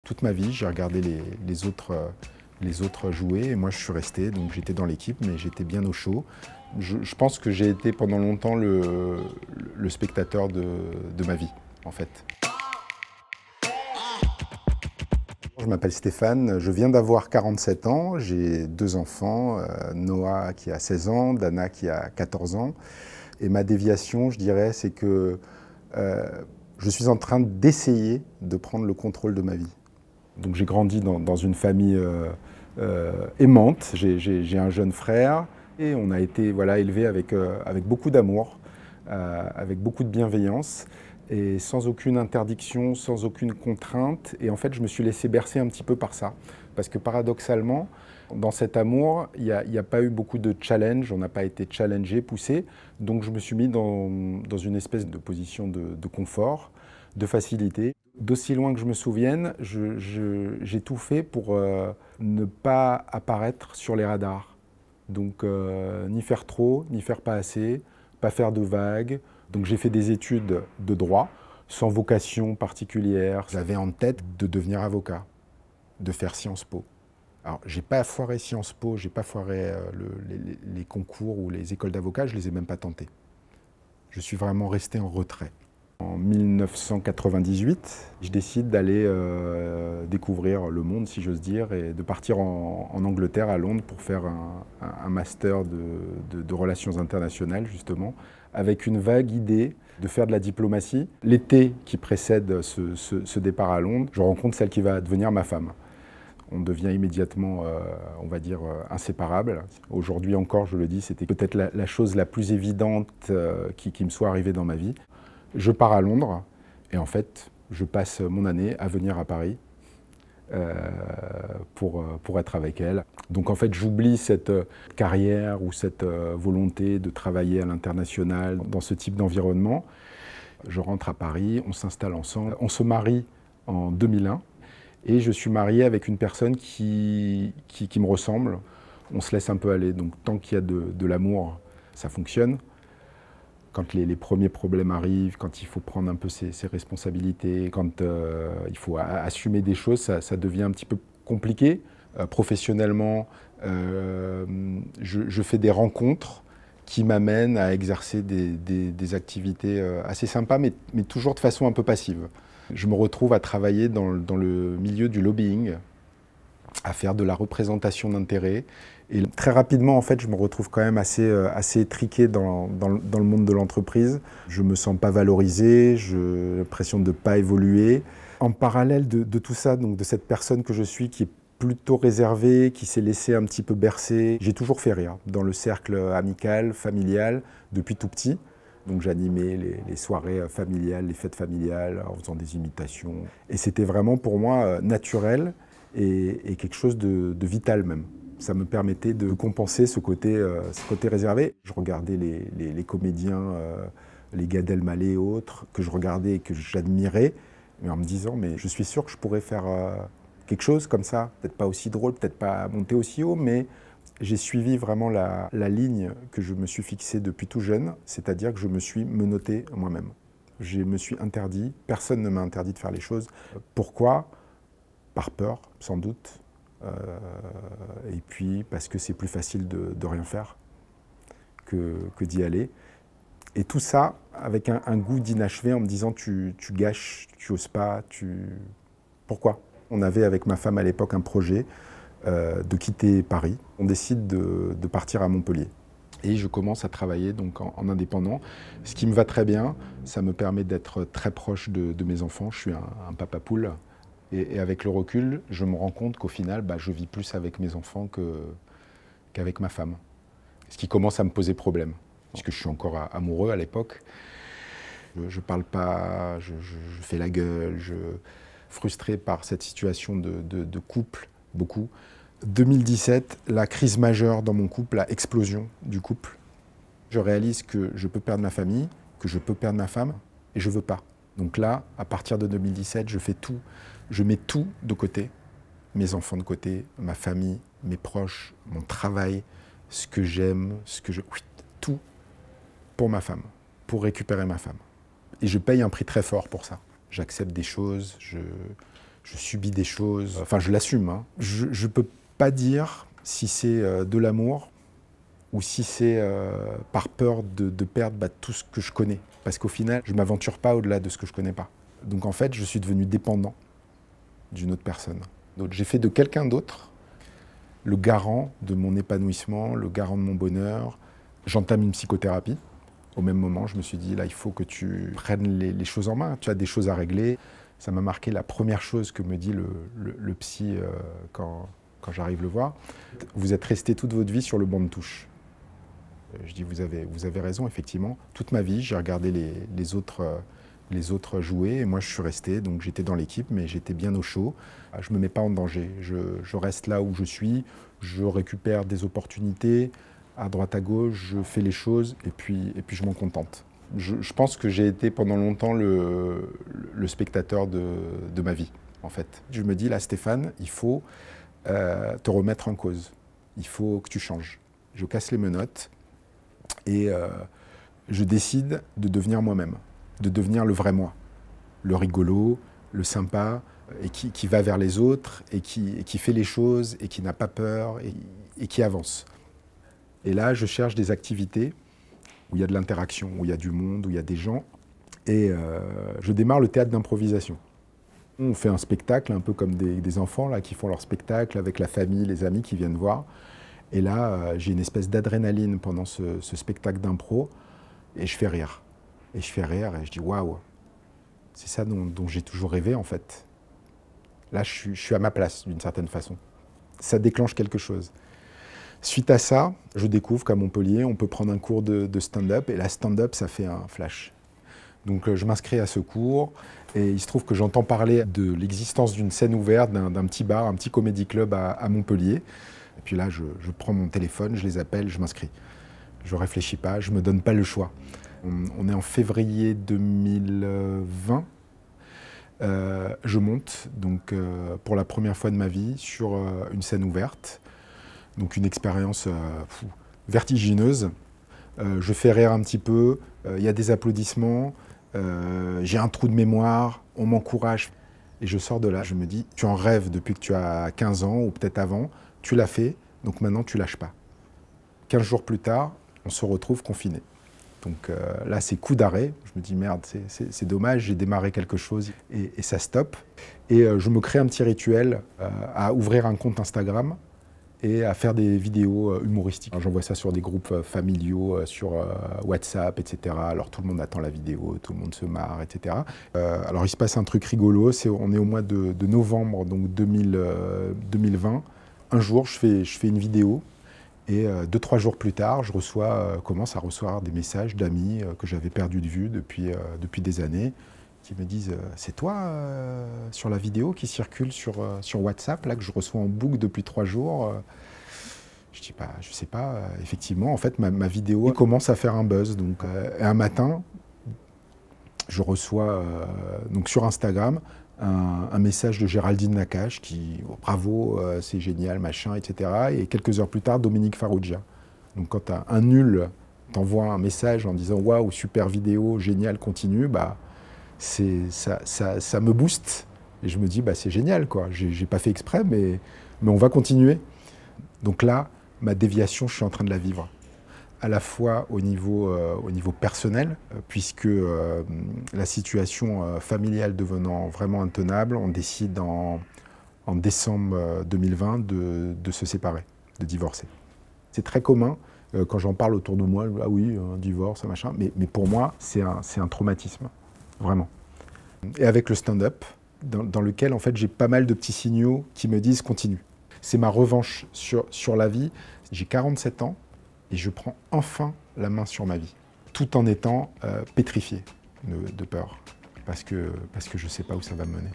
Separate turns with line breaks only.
toute ma vie. J'ai regardé les autres jouer et moi je suis resté. Donc j'étais dans l'équipe, mais j'étais bien au chaud. Je pense que j'ai été pendant longtemps le spectateur de ma vie, en fait. Je m'appelle Stéphane, je viens d'avoir 47 ans, j'ai 2 enfants, Noah qui a 16 ans, Dana qui a 14 ans. Et ma déviation, je dirais, c'est que je suis en train d'essayer de prendre le contrôle de ma vie. Donc j'ai grandi dans une famille aimante, j'ai un jeune frère et on a été élevé avec beaucoup d'amour, avec beaucoup de bienveillance. Et sans aucune interdiction, sans aucune contrainte. Et en fait, je me suis laissé bercer un petit peu par ça. Parce que paradoxalement, dans cet amour, il n'y a pas eu beaucoup de challenge, on n'a pas été challengé, poussé. Donc je me suis mis dans une espèce de position de confort, de facilité. D'aussi loin que je me souvienne, j'ai tout fait pour ne pas apparaître sur les radars. Donc ni faire trop, ni faire pas assez, pas faire de vagues. Donc j'ai fait des études de droit, sans vocation particulière. J'avais en tête de devenir avocat, de faire Sciences Po. Alors j'ai pas foiré Sciences Po, j'ai pas foiré les concours ou les écoles d'avocats, je les ai même pas tentés. Je suis vraiment resté en retrait. En 1998, je décide d'aller découvrir le monde, si j'ose dire, et de partir en Angleterre, à Londres, pour faire un master de relations internationales, justement, avec une vague idée de faire de la diplomatie. L'été qui précède ce départ à Londres, je rencontre celle qui va devenir ma femme. On devient immédiatement, on va dire, inséparables. Aujourd'hui encore, je le dis, c'était peut-être la chose la plus évidente qui me soit arrivée dans ma vie. Je pars à Londres et en fait, je passe mon année à venir à Paris pour être avec elle. Donc en fait, j'oublie cette carrière ou cette volonté de travailler à l'international dans ce type d'environnement. Je rentre à Paris, on s'installe ensemble. On se marie en 2001 et je suis marié avec une personne qui me ressemble. On se laisse un peu aller. Donc tant qu'il y a de l'amour, ça fonctionne. Quand les premiers problèmes arrivent, quand il faut prendre un peu ses responsabilités, quand il faut assumer des choses, ça devient un petit peu compliqué. Professionnellement, je fais des rencontres qui m'amènent à exercer des activités assez sympas, mais toujours de façon un peu passive. Je me retrouve à travailler dans le milieu du lobbying, à faire de la représentation d'intérêts. Et très rapidement, en fait, je me retrouve quand même assez étriqué dans le monde de l'entreprise. Je ne me sens pas valorisé, j'ai l'impression de ne pas évoluer. En parallèle de tout ça, donc de cette personne que je suis qui est plutôt réservée, qui s'est laissée un petit peu bercer, j'ai toujours fait rire dans le cercle amical, familial, depuis tout petit. Donc j'animais les soirées familiales, les fêtes familiales, en faisant des imitations. Et c'était vraiment pour moi naturel et quelque chose de vital même. Ça me permettait de compenser ce côté réservé. Je regardais les comédiens, les Gad Elmaleh et autres, que je regardais et que j'admirais, mais en me disant, mais je suis sûr que je pourrais faire quelque chose comme ça. Peut-être pas aussi drôle, peut-être pas monter aussi haut, mais j'ai suivi vraiment la ligne que je me suis fixée depuis tout jeune, c'est-à-dire que je me suis menotté moi-même. Je me suis interdit, personne ne m'a interdit de faire les choses. Pourquoi ? Par peur, sans doute. Et puis parce que c'est plus facile de rien faire que d'y aller. Et tout ça avec un goût d'inachevé en me disant tu gâches, tu oses pas, Pourquoi ? On avait avec ma femme à l'époque un projet de quitter Paris. On décide de partir à Montpellier. Et je commence à travailler donc en indépendant, ce qui me va très bien. Ça me permet d'être très proche de mes enfants. Je suis un papa poule. Et avec le recul, je me rends compte qu'au final, je vis plus avec mes enfants qu'avec ma femme. Ce qui commence à me poser problème, puisque je suis encore amoureux à l'époque. Je parle pas, je fais la gueule, frustré par cette situation de couple, beaucoup. 2017, la crise majeure dans mon couple, la explosion du couple. Je réalise que je peux perdre ma famille, que je peux perdre ma femme, et je veux pas. Donc là, à partir de 2017, je fais tout. Je mets tout de côté, mes enfants de côté, ma famille, mes proches, mon travail, ce que j'aime, tout pour ma femme, pour récupérer ma femme. Et je paye un prix très fort pour ça. J'accepte des choses, je je subis des choses, enfin je l'assume. Hein. Je ne peux pas dire si c'est de l'amour ou si c'est par peur de perdre tout ce que je connais. Parce qu'au final, je ne m'aventure pas au-delà de ce que je ne connais pas. Donc en fait, je suis devenu dépendant d'une autre personne. Donc j'ai fait de quelqu'un d'autre le garant de mon épanouissement, le garant de mon bonheur. J'entame une psychothérapie. Au même moment, je me suis dit, là, il faut que tu prennes les choses en main. Tu as des choses à régler. Ça m'a marqué la première chose que me dit le psy quand j'arrive le voir. Vous êtes resté toute votre vie sur le banc de touche. Je dis, vous avez raison, effectivement. Toute ma vie, j'ai regardé les autres jouer et moi, je suis resté. Donc, j'étais dans l'équipe, mais j'étais bien au chaud. Je ne me mets pas en danger. Je reste là où je suis. Je récupère des opportunités à droite, à gauche. Je fais les choses et puis je m'en contente. Je pense que j'ai été pendant longtemps le spectateur de ma vie, en fait. Je me dis, là, Stéphane, il faut te remettre en cause. Il faut que tu changes. Je casse les menottes. Et je décide de devenir moi-même, de devenir le vrai moi, le rigolo, le sympa, et qui va vers les autres, et qui fait les choses, et qui n'a pas peur, et qui avance. Et là, je cherche des activités où il y a de l'interaction, où il y a du monde, où il y a des gens, et je démarre le théâtre d'improvisation. On fait un spectacle, un peu comme des enfants là, qui font leur spectacle avec la famille, les amis qui viennent voir. Et là, j'ai une espèce d'adrénaline pendant ce spectacle d'impro et je fais rire. Et je fais rire et je dis waouh, c'est ça dont j'ai toujours rêvé en fait. Là, je suis à ma place d'une certaine façon. Ça déclenche quelque chose. Suite à ça, je découvre qu'à Montpellier, on peut prendre un cours de stand-up et la stand-up, ça fait un flash. Donc je m'inscris à ce cours et il se trouve que j'entends parler de l'existence d'une scène ouverte, d'un petit bar, un petit comédie club à Montpellier. Et puis là, je prends mon téléphone, je les appelle, je m'inscris. Je ne réfléchis pas, je ne me donne pas le choix. On est en février 2020. Je monte donc, pour la première fois de ma vie sur une scène ouverte. Donc une expérience vertigineuse. Je fais rire un petit peu, il y a des applaudissements, j'ai un trou de mémoire, on m'encourage. Et je sors de là, je me dis, tu en rêves depuis que tu as 15 ans ou peut-être avant. Tu l'as fait, donc maintenant tu lâches pas. 15 jours plus tard, on se retrouve confiné. Donc là, c'est coup d'arrêt. Je me dis, merde, c'est dommage, j'ai démarré quelque chose et ça stoppe. Et je me crée un petit rituel à ouvrir un compte Instagram et à faire des vidéos humoristiques. J'envoie ça sur des groupes familiaux, sur WhatsApp, etc. Alors tout le monde attend la vidéo, tout le monde se marre, etc. Alors il se passe un truc rigolo, on est au mois de novembre donc 2020. Un jour, je fais une vidéo et 2-3 jours plus tard, je commence à recevoir des messages d'amis que j'avais perdu de vue depuis des années, qui me disent « C'est toi sur la vidéo qui circule sur WhatsApp, là, que je reçois en boucle depuis 3 jours ?» Je dis « Je sais pas, effectivement, en fait, ma vidéo commence à faire un buzz. » Donc, un matin, je reçois donc sur Instagram un message de Géraldine Nakache qui « Bravo, c'est génial, machin, etc. » Et quelques heures plus tard, Dominique Farrugia. Donc quand un nul t'envoie un message en disant « Waouh, super vidéo, génial, continue », bah, ça me booste. Et je me dis « C'est génial, quoi. J'ai pas fait exprès, mais on va continuer. » Donc là, ma déviation, je suis en train de la vivre. À la fois au niveau personnel, puisque la situation familiale devenant vraiment intenable, on décide en décembre 2020 de se séparer, de divorcer. C'est très commun, quand j'en parle autour de moi, ah oui, un divorce, un machin, mais pour moi, c'est un traumatisme, vraiment. Et avec le stand-up, dans lequel en fait j'ai pas mal de petits signaux qui me disent continue. C'est ma revanche sur la vie. J'ai 47 ans. Et je prends enfin la main sur ma vie, tout en étant pétrifié de peur, parce que je ne sais pas où ça va me mener.